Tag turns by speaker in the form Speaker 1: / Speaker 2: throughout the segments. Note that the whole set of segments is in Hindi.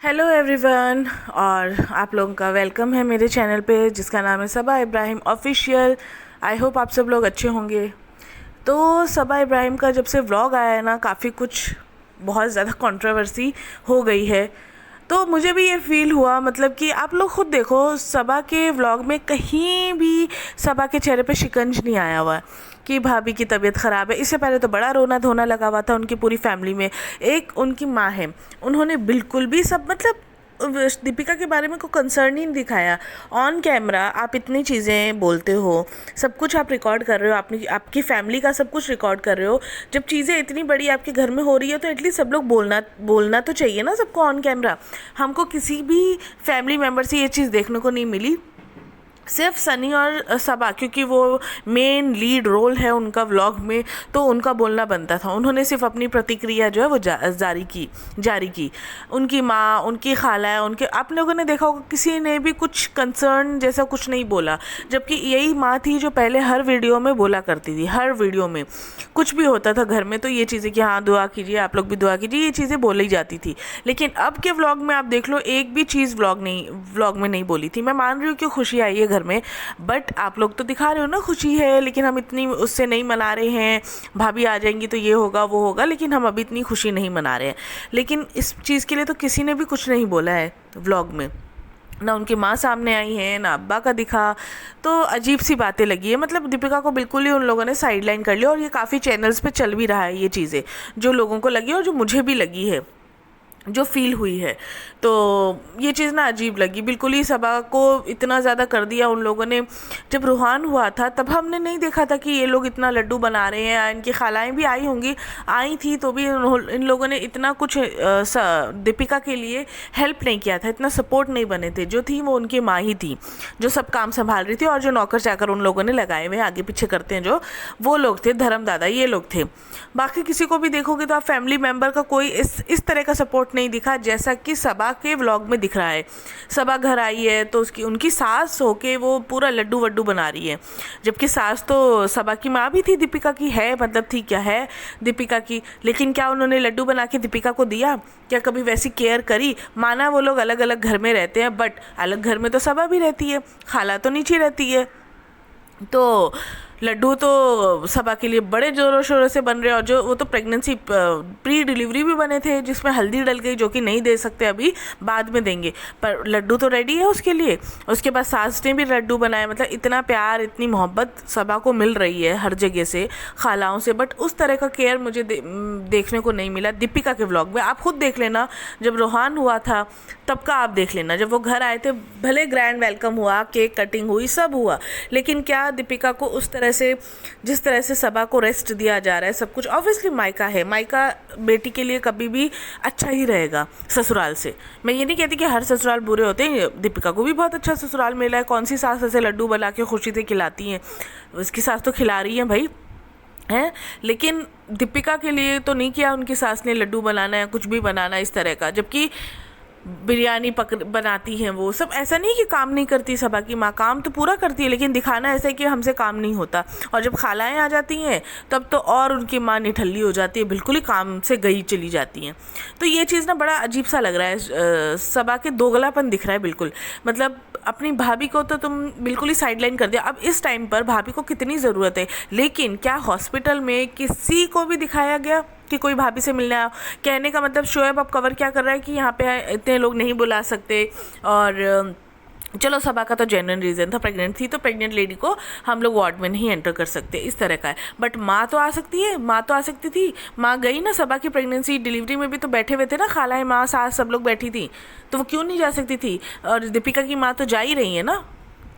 Speaker 1: हेलो एवरीवन, और आप लोगों का वेलकम है मेरे चैनल पे जिसका नाम है सबा इब्राहिम ऑफिशियल। आई होप आप सब लोग अच्छे होंगे। तो सबा इब्राहिम का जब से व्लॉग आया है ना, काफ़ी कुछ बहुत ज़्यादा कंट्रोवर्सी हो गई है। तो मुझे भी ये फील हुआ, मतलब कि आप लोग खुद देखो, सबा के व्लॉग में कहीं भी सबा के चेहरे पे शिकंज नहीं आया हुआ है कि भाभी की तबीयत ख़राब है। इससे पहले तो बड़ा रोना धोना लगा हुआ था उनकी पूरी फैमिली में। एक उनकी माँ है, उन्होंने बिल्कुल भी सब मतलब दीपिका के बारे में कोई कंसर्न ही नहीं दिखाया। ऑन कैमरा आप इतनी चीज़ें बोलते हो, सब कुछ आप रिकॉर्ड कर रहे हो, आपकी फैमिली का सब कुछ रिकॉर्ड कर रहे हो। जब चीज़ें इतनी बड़ी आपके घर में हो रही है तो एटलीस्ट सब लोग बोलना बोलना तो चाहिए ना सबको ऑन कैमरा। हमको किसी भी फैमिली मेम्बर से ये चीज़ देखने को नहीं मिली, सिर्फ सनी और सबा, क्योंकि वो मेन लीड रोल है उनका व्लॉग में, तो उनका बोलना बनता था। उन्होंने सिर्फ अपनी प्रतिक्रिया जो है वो जारी की। उनकी माँ, उनकी खाला, उनके आप लोगों ने देखा होगा किसी ने भी कुछ कंसर्न जैसा कुछ नहीं बोला, जबकि यही माँ थी जो पहले हर वीडियो में बोला करती थी। हर वीडियो में कुछ भी होता था घर में तो ये चीज़ें कि हाँ दुआ कीजिए, आप लोग भी दुआ कीजिए, ये चीज़ें बोली जाती थी। लेकिन अब के व्लॉग में आप देख लो, एक भी चीज़ व्लॉग में नहीं बोली थी। मैं मान रही हूँ कि खुशी आई है घर में, बट आप लोग तो दिखा रहे हो ना खुशी है, लेकिन हम इतनी उससे नहीं मना रहे हैं। भाभी आ जाएंगी तो ये होगा वो होगा, लेकिन हम अभी इतनी खुशी नहीं मना रहे हैं। लेकिन इस चीज़ के लिए तो किसी ने भी कुछ नहीं बोला है व्लॉग में, ना उनकी माँ सामने आई है ना अब्बा का दिखा। तो अजीब सी बातें लगी है, मतलब दीपिका को बिल्कुल ही उन लोगों ने साइडलाइन कर लिया। और ये काफ़ी चैनल्स पे चल भी रहा है ये चीज़ें, जो लोगों को लगी और जो मुझे भी लगी है, जो फील हुई है। तो ये चीज़ ना अजीब लगी, बिल्कुल ही सबा को इतना ज़्यादा कर दिया उन लोगों ने। जब रूहान हुआ था तब हमने नहीं देखा था कि ये लोग इतना लड्डू बना रहे हैं। इनकी खालाएं भी आई होंगी, आई थी तो भी इन लोगों ने इतना कुछ दीपिका के लिए हेल्प नहीं किया था, इतना सपोर्ट नहीं बने थे। जो थी वो उनकी माँ ही थी जो सब काम संभाल रही थी, और जो नौकर चाकर उन लोगों ने लगाए हुए आगे पीछे करते हैं जो, वो लोग थे, धर्म दादा ये लोग थे। बाकी किसी को भी देखोगे तो आप फैमिली मेम्बर का कोई इस तरह का सपोर्ट नहीं दिखा जैसा कि सबा के व्लॉग में दिख रहा है। सबा घर आई है तो उनकी सास होके वो पूरा लड्डू वड्डू बना रही है, जबकि सास तो सबा की माँ भी थी, दीपिका की है, मतलब थी क्या है दीपिका की। लेकिन क्या उन्होंने लड्डू बना के दीपिका को दिया? क्या कभी वैसी केयर करी? माना वो लोग अलग अलग घर में रहते हैं, बट अलग घर में तो सबा भी रहती है, खाला तो नीचे रहती है। तो लड्डू तो सबा के लिए बड़े ज़ोरों शोरों से बन रहे हैं। और जो वो तो प्रेगनेंसी प्री डिलीवरी भी बने थे जिसमें हल्दी डल गई, जो कि नहीं दे सकते अभी, बाद में देंगे, पर लड्डू तो रेडी है उसके लिए। उसके बाद सास ने भी लड्डू बनाए। मतलब इतना प्यार, इतनी मोहब्बत सबा को मिल रही है हर जगह से, खालाओं से, बट उस तरह का केयर मुझे देखने को नहीं मिला दीपिका के व्लॉग में। आप खुद देख लेना, जब रोहान हुआ था तब का आप देख लेना, जब वो घर आए थे, भले ग्रैंड वेलकम हुआ, केक कटिंग हुई, सब हुआ, लेकिन क्या दीपिका को उस तरह से, जिस तरह से सबा को रेस्ट दिया जा रहा है, सब कुछ ऑब्वियसली मायका है, मायका बेटी के लिए कभी भी अच्छा ही रहेगा ससुराल से। मैं ये नहीं कहती कि हर ससुराल बुरे होते हैं, दीपिका को भी बहुत अच्छा ससुराल मिला है। कौन सी सास ऐसे लड्डू बना के खुशी से खिलाती हैं? उसकी सास तो खिला रही है भाई, है। लेकिन दीपिका के लिए तो नहीं किया उनकी सास ने लड्डू बनाना या कुछ भी बनाना इस तरह का, जबकि बिरयानी बनाती हैं वो सब। ऐसा नहीं कि काम नहीं करती सबा की माँ, काम तो पूरा करती है, लेकिन दिखाना ऐसा है कि हमसे काम नहीं होता। और जब खालाएं आ जाती हैं तब तो और उनकी माँ निठल्ली हो जाती है, बिल्कुल ही काम से गई चली जाती हैं। तो ये चीज़ ना बड़ा अजीब सा लग रहा है, सबा के दोगलापन दिख रहा है बिल्कुल। मतलब अपनी भाभी को तो तुम बिल्कुल ही साइडलाइन कर दिया। अब इस टाइम पर भाभी को कितनी ज़रूरत है, लेकिन क्या हॉस्पिटल में किसी को भी दिखाया गया कि कोई भाभी से मिलने आया? कहने का मतलब शोएब अब कवर क्या कर रहा है कि यहाँ पे इतने लोग नहीं बुला सकते। और चलो सबा का तो जेन्युइन रीज़न था, प्रेग्नेंट थी तो प्रेग्नेंट लेडी को हम लोग वार्ड में नहीं एंटर कर सकते, इस तरह का है। बट माँ तो आ सकती है, माँ तो आ सकती थी। माँ गई ना सबा की प्रेगनेंसी डिलीवरी में भी, तो बैठे हुए थे ना खालाएं, माँ, सास, सब लोग बैठी थी, तो वो क्यों नहीं जा सकती थी? और दीपिका की माँ तो जा ही रही है ना,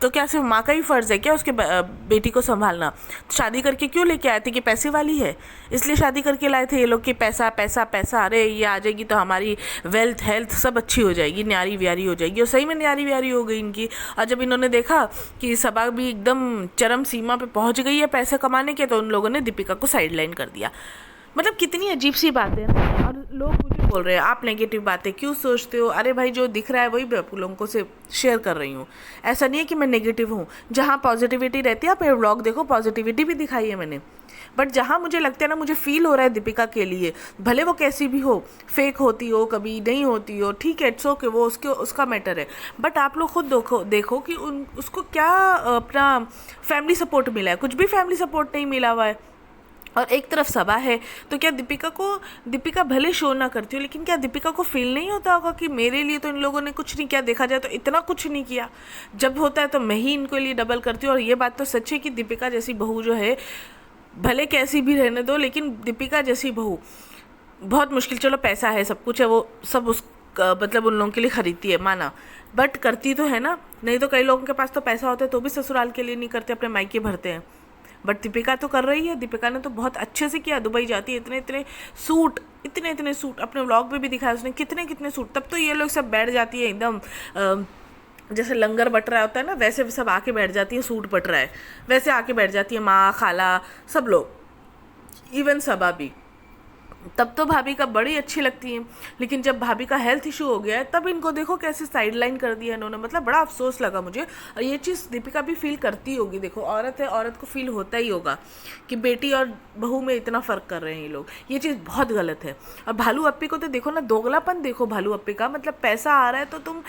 Speaker 1: तो क्या सिर्फ माँ का ही फ़र्ज़ है क्या उसके बेटी को संभालना? तो शादी करके क्यों लेके आए थे? कि पैसे वाली है इसलिए शादी करके लाए थे ये लोग कि पैसा पैसा पैसा, अरे ये आ जाएगी तो हमारी वेल्थ हेल्थ सब अच्छी हो जाएगी, न्यारी व्यारी हो जाएगी। और सही में न्यारी व्यारी हो गई इनकी। और जब इन्होंने देखा कि सबा भी एकदम चरम सीमा पे पहुँच गई है पैसे कमाने के, तो उन लोगों ने दीपिका को साइडलाइन कर दिया। मतलब कितनी अजीब सी बात है। और लोग मुझे बोल रहे हैं आप नेगेटिव बातें क्यों सोचते हो? अरे भाई, जो दिख रहा है वही मैं आप लोगों को से शेयर कर रही हूँ। ऐसा नहीं है कि मैं नेगेटिव हूँ, जहाँ पॉजिटिविटी रहती है। आप ये व्लॉग देखो, पॉजिटिविटी भी दिखाई है मैंने। बट जहाँ मुझे लगता है ना, मुझे फील हो रहा है दीपिका के लिए, भले वो कैसी भी हो, फेक होती हो, कभी नहीं होती हो, ठीक है, इट्स ओके, वो उसका मैटर है। बट आप लोग खुद देखो कि उसको क्या अपना फैमिली सपोर्ट मिला है, कुछ भी फैमिली सपोर्ट नहीं मिला हुआ है। और एक तरफ सबा है, तो क्या दीपिका भले शो ना करती हो, लेकिन क्या दीपिका को फील नहीं होता होगा कि मेरे लिए तो इन लोगों ने कुछ नहीं किया, देखा जाए तो इतना कुछ नहीं किया, जब होता है तो मैं ही इनको लिए डबल करती हूँ। और ये बात तो सच है कि दीपिका जैसी बहू जो है, भले कैसी भी रहने दो, लेकिन दीपिका जैसी बहू बहुत मुश्किल, चलो पैसा है, सब कुछ है, वो सब मतलब उन लोगों के लिए खरीदती है, माना, बट करती तो है ना। नहीं तो कई लोगों के पास तो पैसा होता है तो भी ससुराल के लिए नहीं करते, अपने मायके भरते हैं। बट दीपिका तो कर रही है, दीपिका ने तो बहुत अच्छे से किया। दुबई जाती है, इतने इतने सूट, अपने व्लॉग में भी दिखाया उसने, कितने कितने सूट। तब तो ये लोग सब बैठ जाती है एकदम, जैसे लंगर बट रहा होता है ना, वैसे सब आके बैठ जाती है, सूट बट रहा है वैसे आके बैठ जाती है, माँ खाला सब लोग, इवन सबा भी। तब तो भाभी का बड़ी अच्छी लगती है, लेकिन जब भाभी का हेल्थ इशू हो गया है, तब इनको देखो कैसे साइड लाइन कर दिया इन्होंने। मतलब बड़ा अफसोस लगा मुझे। और ये चीज़ दीपिका भी फील करती होगी, देखो औरत है, औरत को फील होता ही होगा कि बेटी और बहू में इतना फ़र्क कर रहे हैं ये लोग, ये चीज़ बहुत गलत है। और भालू अप्पी को तो देखो ना, दोगलापन देखो भालू अप्पी का, मतलब पैसा आ रहा है तो तुम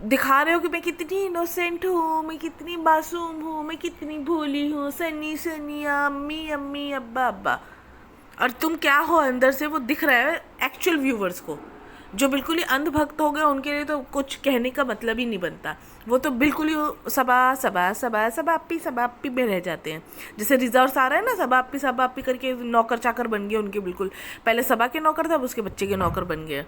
Speaker 1: दिखा रहे हो कि मैं कितनी इनोसेंट हूँ, मैं कितनी मासूम हूँ, मैं कितनी भोली हूँ, सनी सनी, अम्मी अम्मी, अब्बा अब्बा। और तुम क्या हो अंदर से, वो दिख रहा है एक्चुअल व्यूवर्स को। जो बिल्कुल ही अंधभक्त हो गए उनके लिए तो कुछ कहने का मतलब ही नहीं बनता। वो तो बिल्कुल ही सबा सबा सबा सबा अप्पी में रह जाते हैं। जैसे रिजा और सारा है ना, सबा अप्पी करके नौकर चाकर बन गए उनके, बिल्कुल पहले सबा के नौकर था, अब उसके बच्चे के नौकर बन गए।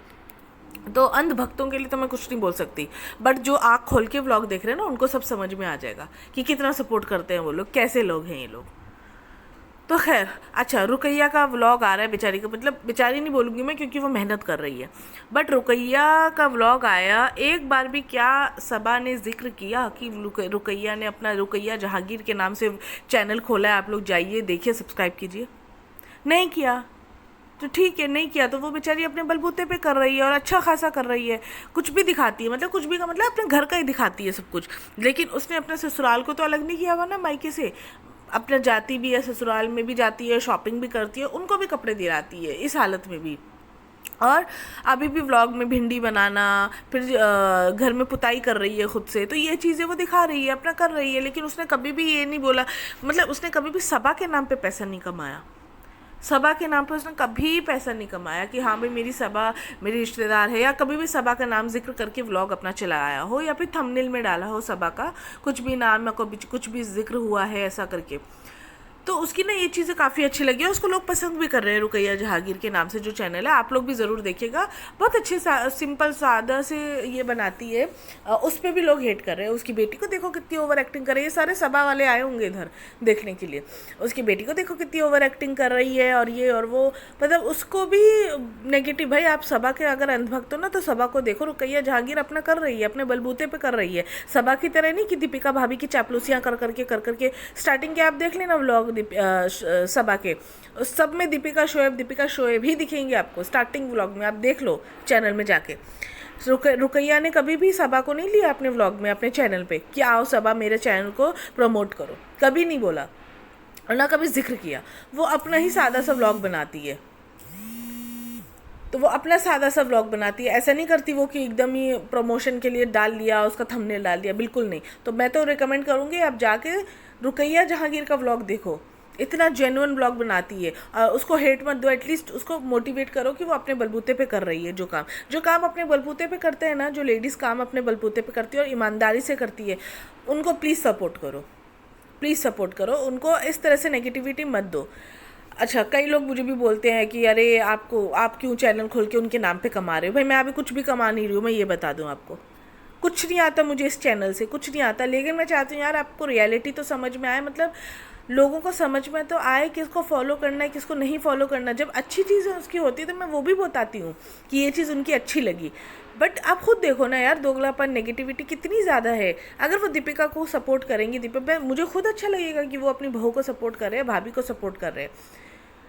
Speaker 1: तो अंधभक्तों के लिए तो मैं कुछ नहीं बोल सकती, बट जो आँख खोल के व्लॉग देख रहे हैं ना, उनको सब समझ में आ जाएगा कि कितना सपोर्ट करते हैं वो लोग, कैसे लोग हैं ये लोग। तो खैर, अच्छा, रुकैया का व्लॉग आ रहा है बेचारी का, मतलब बेचारी नहीं बोलूँगी मैं क्योंकि वो मेहनत कर रही है, बट रुकैया का व्लॉग आया। एक बार भी क्या सबा ने जिक्र किया कि रुकैया ने अपना रुकैया जहांगीर के नाम से चैनल खोला है, आप लोग जाइए देखिए, सब्सक्राइब कीजिए? नहीं किया। तो ठीक है, नहीं किया तो वो बेचारी अपने बलबूते पे कर रही है और अच्छा खासा कर रही है, कुछ भी दिखाती है, मतलब कुछ भी का मतलब अपने घर का ही दिखाती है सब कुछ। लेकिन उसने अपने ससुराल को तो अलग नहीं किया हुआ ना मायके से, अपना जाती भी है, ससुराल में भी जाती है, शॉपिंग भी करती है, उनको भी कपड़े दिलाती है इस हालत में भी। और अभी भी व्लॉग में भिंडी बनाना, फिर घर में पुताई कर रही है खुद से, तो ये चीज़ें वो दिखा रही है, अपना कर रही है। लेकिन उसने कभी भी ये नहीं बोला, मतलब उसने कभी भी सबा के नाम पे पैसा नहीं कमाया, सबा के नाम पर उसने कभी पैसा नहीं कमाया कि हाँ भाई मेरी सबा मेरी रिश्तेदार है, या कभी भी सबा का नाम जिक्र करके व्लॉग अपना चलाया हो, या फिर थंबनेल में डाला हो सबा का कुछ भी नाम, या कुछ भी जिक्र हुआ है ऐसा करके। तो उसकी ना ये चीज़ें काफ़ी अच्छी लगी और उसको लोग पसंद भी कर रहे हैं। रुकैया जहांगीर के नाम से जो चैनल है, आप लोग भी ज़रूर देखिएगा, बहुत अच्छे सिंपल सादा से ये बनाती है। उस पर भी लोग हेट कर रहे हैं। उसकी बेटी को देखो कितनी ओवर एक्टिंग कर रही है, सारे सबा वाले आए होंगे इधर देखने के लिए। उसकी बेटी को देखो कितनी ओवर एक्टिंग कर रही है, और ये और वो, मतलब उसको भी नेगेटिव। भाई आप सबा के अगर अंधभक्त हो ना, तो सबा को देखो, रुकैया जहांगीर अपना कर रही है, अपने बलबूते पे कर रही है, सबा की तरह नहीं कि दीपिका भाभी की चापलूसियाँ कर करके। स्टार्टिंग के आप देख लेना व्लॉग सबा के, सब में दीपिका शोएब ही दिखेंगे आपको। स्टार्टिंग व्लॉग में आप देख लो चैनल में जाके। रुकैया ने कभी भी सबा को नहीं लिया अपने व्लॉग में, अपने चैनल पे कि आओ सबा मेरे चैनल को प्रमोट करो, कभी नहीं बोला और ना कभी जिक्र किया। वो अपना ही सादा सा व्लॉग बनाती है, तो वो अपना सादा सा व्लॉग बनाती है, ऐसा नहीं करती वो कि एकदम ही प्रमोशन के लिए डाल लिया, उसका थंबनेल डाल दिया, बिल्कुल नहीं। तो मैं तो रिकमेंड करूँगी आप जाके रुकैया जहांगीर का व्लॉग देखो, इतना जेन्युइन व्लॉग बनाती है। और उसको हेट मत दो, एटलीस्ट उसको मोटिवेट करो कि वो अपने बलबूते पे कर रही है जो काम अपने बलबूते पे करते हैं ना, जो लेडीज़ काम अपने बलबूते पे करती है और ईमानदारी से करती है, उनको प्लीज़ सपोर्ट करो, उनको इस तरह से नेगेटिविटी मत दो। अच्छा, कई लोग मुझे भी बोलते हैं कि अरे आप क्यों चैनल खोल के उनके नाम पे कमा रहे हो। भाई मैं अभी कुछ भी कमा नहीं रही हूँ, मैं ये बता दूँ आपको, कुछ नहीं आता मुझे इस चैनल से, कुछ नहीं आता। लेकिन मैं चाहती हूँ यार आपको रियलिटी तो समझ में आए, मतलब लोगों को समझ में तो आए किसको फॉलो करना है, किसको नहीं फॉलो करना। जब अच्छी चीज़ें उसकी होती है तो मैं वो भी बताती हूँ कि ये चीज़ उनकी अच्छी लगी। बट आप खुद देखो ना यार, दोगलापन, नेगेटिविटी कितनी ज़्यादा है। अगर वो दीपिका को सपोर्ट करेंगी, मुझे खुद अच्छा लगेगा कि वो अपनी बहू को सपोर्ट कर रहे हैं, भाभी को सपोर्ट कर रहे हैं।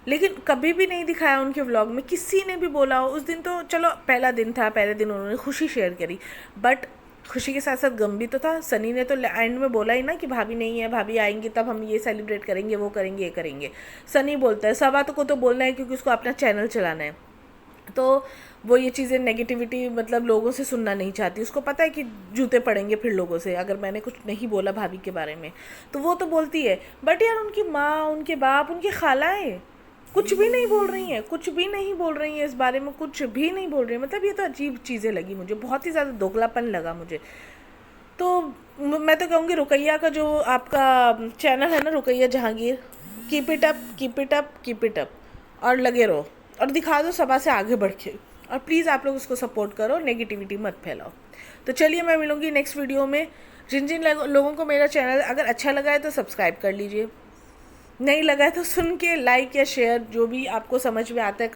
Speaker 1: लेकिन कभी भी नहीं दिखाया उनके व्लॉग में, किसी ने भी बोला हो। उस दिन तो चलो पहला दिन था, पहले दिन उन्होंने खुशी शेयर करी, बट खुशी के साथ साथ गम भी तो था। सनी ने तो एंड में बोला ही ना कि भाभी नहीं है, भाभी आएंगी तब हम ये सेलिब्रेट करेंगे, वो करेंगे, ये करेंगे। सनी बोलता है, सबा तो को तो बोलना है क्योंकि उसको अपना चैनल चलाना है। तो वो ये चीज़ें नेगेटिविटी मतलब लोगों से सुनना नहीं चाहती। उसको पता है कि जूते पड़ेंगे फिर लोगों से अगर मैंने कुछ नहीं बोला भाभी के बारे में। तो वो तो बोलती है, बट यार उनकी माँ, उनके बाप, उनकी खालाएँ कुछ भी नहीं बोल रही हैं, कुछ भी नहीं बोल रही हैं इस बारे में, कुछ भी नहीं बोल रही हैं। मतलब ये तो अजीब चीज़ें लगी मुझे, बहुत ही ज़्यादा दोगलापन लगा मुझे। तो मैं तो कहूँगी रुकैया का जो आपका चैनल है ना, Rukaiya Jahangir, keep it up, keep it up, keep it up, और लगे रहो और दिखा दो सभा से आगे बढ़ के। और प्लीज़ आप लोग उसको सपोर्ट करो, नेगेटिविटी मत फैलाओ। तो चलिए मैं मिलूँगी नेक्स्ट वीडियो में। जिन जिन लोगों को मेरा चैनल अगर अच्छा लगा है तो सब्सक्राइब कर लीजिए, नहीं लगा है तो सुन के लाइक या शेयर जो भी आपको समझ में आता है